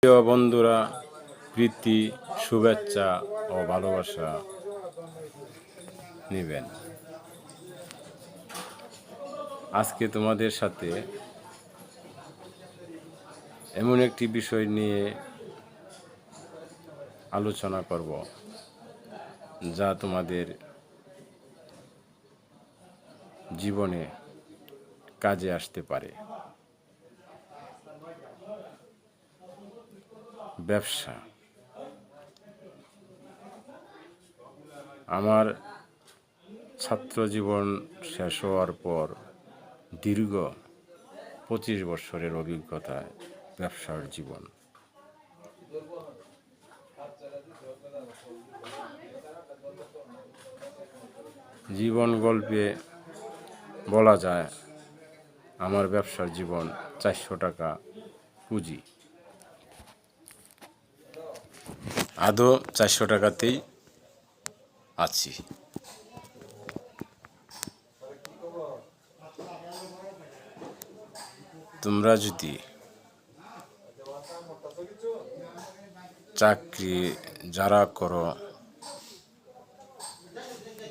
প্রিয় বন্ধুরা, প্রীতি, শুভেচ্ছা ও ভালোবাসা নেবেন। আজকে তোমাদের সাথে এমন একটি বিষয় নিয়ে আলোচনা করব যা তোমাদের জীবনে কাজে আসতে পারে। ব্যবসা। আমার ছাত্র জীবন শেষ হওয়ার পর দীর্ঘ 25 বছরের অভিজ্ঞতায় ব্যবসার জীবন। জীবন গল্পে বলা যায় আমার ব্যবসার জীবন 400 টাকা পুঁজি। আদৌ 400 টাকাতেই আছি। তোমরা যদি চাকরি যারা করো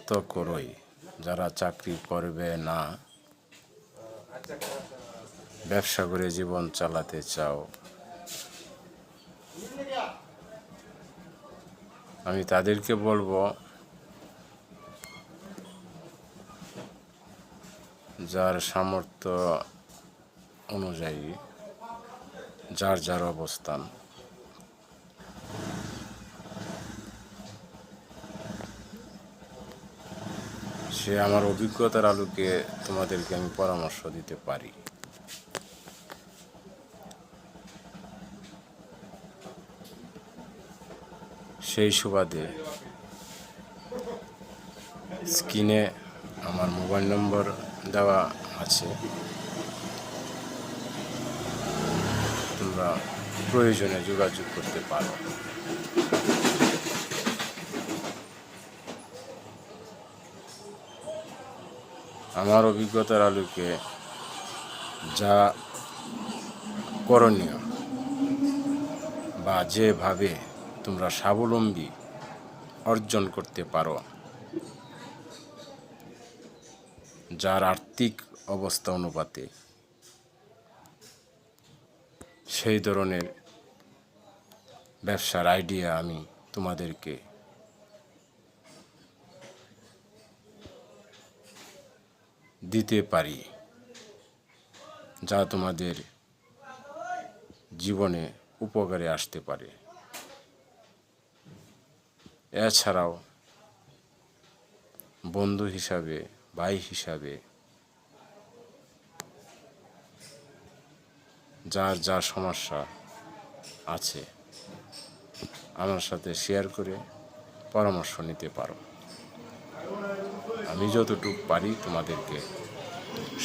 তো করোই, যারা চাকরি করবে না, ব্যবসা করে জীবন চালাতে চাও, আমি তাদেরকে বলবো যার সামর্থ্য অনুযায়ী যার যার অবস্থান, সে আমার অভিজ্ঞতার আলোকে তোমাদেরকে আমি পরামর্শ দিতে পারি। সেই সুবাদে স্ক্রিনে আমার মোবাইল নম্বর দেওয়া আছে, তোমরা প্রয়োজনে যোগাযোগ করতে পারো। আমার অভিজ্ঞতার আলোকে যা করণীয় বা যেভাবে তোমরা স্বাবলম্বী অর্জন করতে পারো, যার আর্থিক অবস্থা অনুপাতে, সেই ধরনের ব্যবসার আইডিয়া আমি তোমাদেরকে দিতে পারি, যা তোমাদের জীবনে উপকারে আসতে পারে। এছাড়াও বন্ধু হিসাবে, ভাই হিসাবে যার যা সমস্যা আছে আমার সাথে শেয়ার করে পরামর্শ নিতে পারো। আমি যতটুকু পারি তোমাদেরকে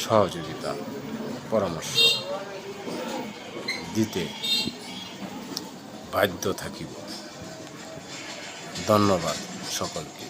সহযোগিতা, পরামর্শ দিতে বাধ্য থাকিব। ধন্যবাদ সকলকে।